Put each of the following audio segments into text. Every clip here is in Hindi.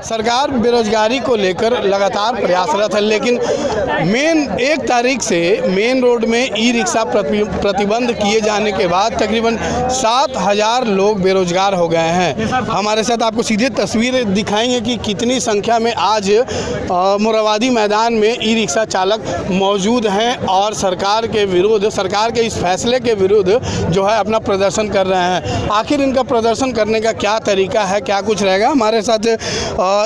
सरकार बेरोजगारी को लेकर लगातार प्रयासरत है, लेकिन मेन 1 तारीख से मेन रोड में ई रिक्शा प्रतिबंध किए जाने के बाद तकरीबन 7,000 लोग बेरोजगार हो गए हैं। हमारे साथ आपको सीधे तस्वीरें दिखाएंगे कि कितनी संख्या में आज मोराबादी मैदान में ई रिक्शा चालक मौजूद हैं और सरकार के विरुद्ध, सरकार के इस फैसले के विरुद्ध जो है अपना प्रदर्शन कर रहे हैं। आखिर इनका प्रदर्शन करने का क्या तरीका है, क्या कुछ रहेगा? हमारे साथ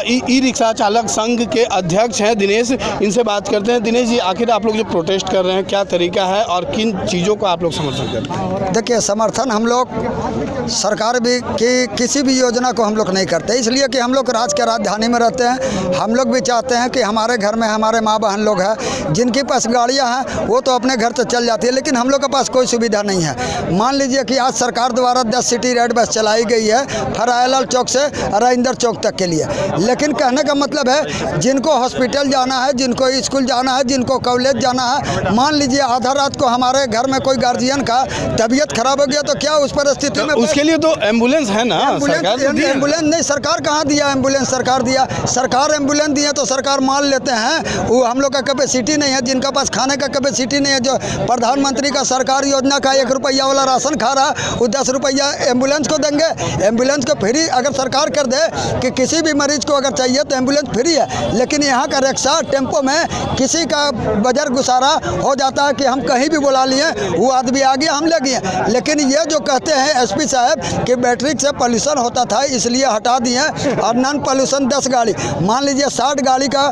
ई रिक्शा चालक संघ के अध्यक्ष हैं दिनेश, इनसे बात करते हैं। दिनेश जी, आखिर आप लोग जो प्रोटेस्ट कर रहे हैं क्या तरीका है और किन चीज़ों को आप लोग समर्थन करते हैं? देखिए, समर्थन हम लोग सरकार भी की किसी भी योजना को हम लोग नहीं करते, इसलिए कि हम लोग राज्य के राजधानी में रहते हैं। हम लोग भी चाहते हैं कि हमारे घर में हमारे माँ बहन लोग हैं, जिनके पास गाड़ियाँ हैं वो तो अपने घर से चल जाती है, लेकिन हम लोग के पास कोई सुविधा नहीं है। मान लीजिए कि आज सरकार द्वारा 10 सिटी रेड बस चलाई गई है फरायलाल चौक से राजेंद्र चौक तक के लिए, लेकिन कहने का मतलब है जिनको हॉस्पिटल जाना है, जिनको स्कूल जाना है, जिनको कॉलेज जाना है, मान लीजिए आधा रात को हमारे घर में कोई गार्जियन का तबीयत खराब हो गया तो क्या उस परिस्थिति में उसके लिए तो एम्बुलेंस है ना? एम्बुलेंस नहीं, सरकार कहाँ दिया एम्बुलेंस? सरकार दिया, सरकार एम्बुलेंस दिए तो सरकार मान लेते हैं, वो हम लोग का कैपेसिटी नहीं है। जिनका पास खाने का कैपेसिटी नहीं है, जो प्रधानमंत्री का सरकार योजना का 1 रुपया वाला राशन खा रहा है, वो 10 रुपया एम्बुलेंस को देंगे। एम्बुलेंस को फ्री अगर सरकार कर दे कि किसी भी मरीज को अगर चाहिए तो एम्बुलेंस फ्री है, लेकिन यहाँ का रिक्शा टेम्पो में किसी का बजर गुजारा हो जाता है कि हम कहीं भी बुला लिए, वो आदमी आ गया, हम ले गए। लेकिन ये जो कहते हैं एसपी साहब कि बैटरी से पॉल्यूशन होता था इसलिए हटा दिए और नॉन पॉल्यूशन 10 गाड़ी, मान लीजिए 60 गाड़ी का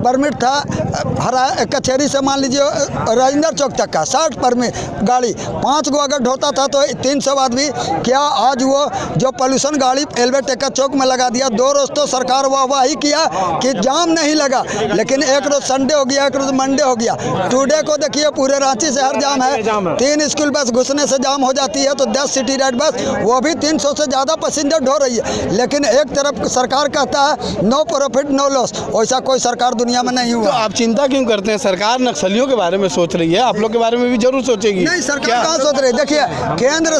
परमिट था हरा कचहरी से मान लीजिए राजेंद्र चौक तक का 60 परमिट गाड़ी, 5 गो अगर ढोता था तो 300 आदमी। क्या आज वो जो पॉल्यूशन गाड़ी एलवेट टेक्का चौक में लगा दिया? 2 रोज तो सरकार वाहवाही किया कि जाम नहीं लगा, लेकिन एक रोज संडे हो गया, एक रोज मंडे हो गया। टुडे को देखिए पूरे रांची से हर जाम है, 3 स्कूल बस घुसने से जाम हो जाती है, तो 10 सिटी रेड बस वो भी 300 से ज़्यादा पैसेंजर ढो रही है। लेकिन एक तरफ सरकार कहता है नो प्रॉफिट नो लॉस, वैसा कोई सरकार दुनिया में नहीं हुआ। तो आप चिंता क्यों करते हैं? सरकार नक्सलियों के बारे में सोच रही है, आप लोग के बारे में भी जरूर सोचेगी। नहीं, सरकार कहाँ सोच रही है? देखिए, केंद्र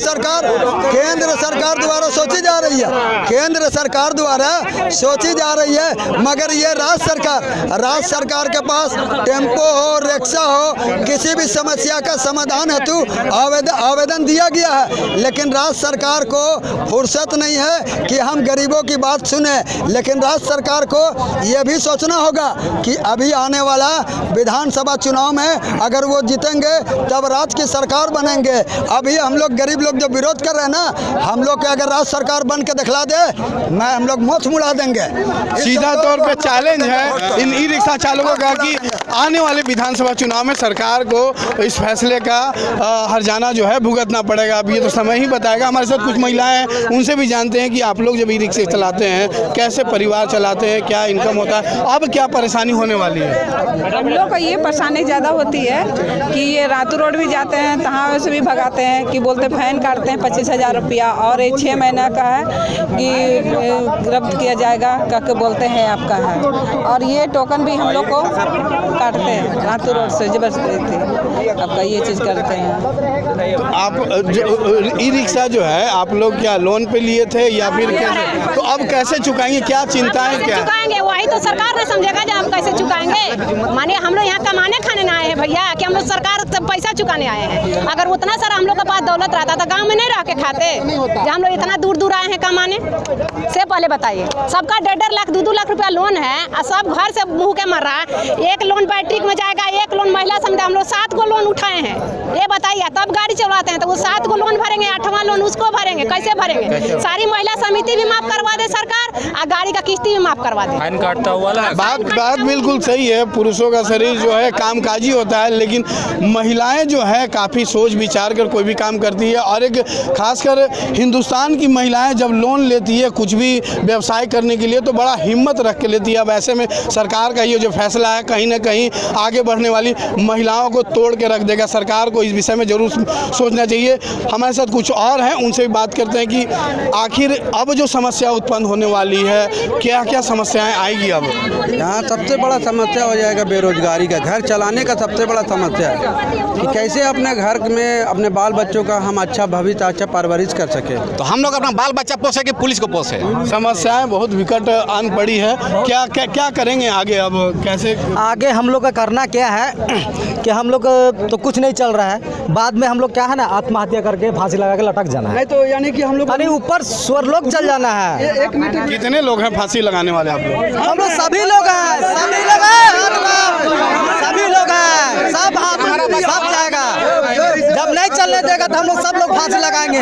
सरकार द्वारा सोची जा रही है, केंद्र सरकार द्वारा सोची जा रही है, मगर ये राज्य सरकार के पास टेम्पो हो, रिक्शा हो, किसी भी समस्या का समाधान हेतु आवेदन दिया गया है, लेकिन राज्य सरकार को फुर्सत नहीं है कि हम गरीबों की बात सुने। लेकिन राज्य सरकार को यह भी सोचना होगा कि अभी आने वाला विधानसभा चुनाव में अगर वो जीतेंगे तब राज्य की सरकार बनेंगे। अभी हम लोग गरीब लोग जो विरोध कर रहे हैं ना, हम लोग के अगर राज्य सरकार बन के दिखला दे, हम लोग मोछ मुड़ा देंगे। सीधा तौर पे चैलेंज है इन ई रिक्शा चालकों का कि आने वाले विधानसभा चुनाव में सरकार को इस फैसले का हर्जाना जो है भुगतना पड़ेगा। अब ये तो समय ही बताएगा। हमारे साथ कुछ महिलाएं हैं, उनसे भी जानते हैं कि आप लोग जब ई रिक्शे चलाते हैं कैसे परिवार चलाते हैं, क्या इनकम होता है, अब क्या परेशानी होने वाली है? हम लोग को ये परेशानी ज़्यादा होती है कि ये रातू रोड भी जाते हैं, तहाँ से भी भगाते हैं कि बोलते फाइन काटते हैं 25,000 रुपया, और ये 6 महीना का है कि रब्त किया जाएगा करके बोलते हैं आपका है, और ये टोकन भी हम लोग को काटते हैं रातू रोड से जबरदस्ती आपका ये चीज़ करते हैं। आप जो ई रिक्शा जो है आप लोग क्या लोन पे लिए थे या फिर कैसे? तो अब कैसे चुकाएंगे, क्या चिंताएं क्या चुकाएंगे? वही तो सरकार ने समझेगा जो हम कैसे चुकाएंगे। माने हम लोग यहाँ कमाने खाने ना आए हैं भैया, कि हम लोग सरकार से पैसा चुकाने आए हैं। अगर उतना सारा हम लोग के पास दौलत रहता तो गांव में नहीं रह के खाते, जब हम लोग इतना दूर दूर आए हैं कमाने से? पहले बताइए, सबका 1.5 लाख 2-2 लाख रुपया लोन है और सब घर से मुँह के मर रहा है। एक लोन बैट्रिक में जाएगा, एक लोन महिला समिति, हम लोग 7 गो लोन उठाए हैं। ये बताइए, तब गाड़ी चलाते हैं तो वो 7 गो लोन भरेंगे, 8वां लोन उसको भरेंगे, कैसे भरेंगे? सारी महिला समिति भी माफ करवा दे सरकार और गाड़ी का किस्ती भी माफ करवा दे। फाइन काटता हुआ बात बिल्कुल सही है। पुरुषों का शरीर जो है कामकाजी होता है, लेकिन महिलाएं जो है काफ़ी सोच विचार कर कोई भी काम करती है। और एक खासकर हिंदुस्तान की महिलाएं जब लोन लेती है कुछ भी व्यवसाय करने के लिए तो बड़ा हिम्मत रख के लेती है। अब ऐसे में सरकार का ये जो फैसला है कहीं ना कहीं आगे बढ़ने वाली महिलाओं को तोड़ के रख देगा। सरकार को इस विषय में जरूर सोचना चाहिए। हमारे साथ कुछ और हैं, उनसे भी बात करते हैं कि आखिर अब जो समस्या उत्पन्न होने वाली है, क्या क्या समस्याएं आएगी अब? यहाँ सबसे बड़ा समस्या हो जाएगा बेरोजगारी का। घर चलाने का सबसे बड़ा समस्या है कि कैसे अपने घर में अपने बाल बच्चों का हम अच्छा भविष्य, अच्छा परवरिश कर सके। तो हम लोग अपना बाल बच्चा पोसे कि पुलिस को पोसे? समस्याएं बहुत विकट आन पड़ी है। क्या क्या क्या करेंगे आगे? अब कैसे आगे हम लोग का करना क्या है कि हम लोग तो कुछ नहीं चल रहा है, बाद में हम लोग क्या है ना आत्महत्या करके फांसी लगा के लटक जाना है। नहीं तो यानी कि हम लोग यानी ऊपर स्वर्गलोक चल जाना है। कितने लोग हैं फांसी लगाने वाले आप लोग? हम लोग सभी लोग हैं, सभी लोग हैं, सभी लोग हैं, सब सब जाएगा। जब नहीं चलने देगा तो हम लोग सब लोग फांसी लगाएंगे।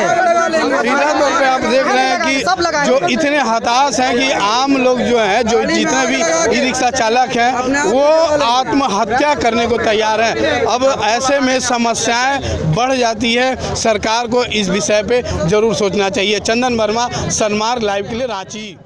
सीधा तौर पे आप देख रहे हैं कि जो इतने हताश हैं कि आम लोग जो हैं, जो जितने भी ई रिक्शा चालक हैं, वो आत्महत्या करने को तैयार हैं। अब ऐसे में समस्याएं बढ़ जाती है। सरकार को इस विषय पे जरूर सोचना चाहिए। चंदन वर्मा, सनमार्ग लाइव के लिए, रांची।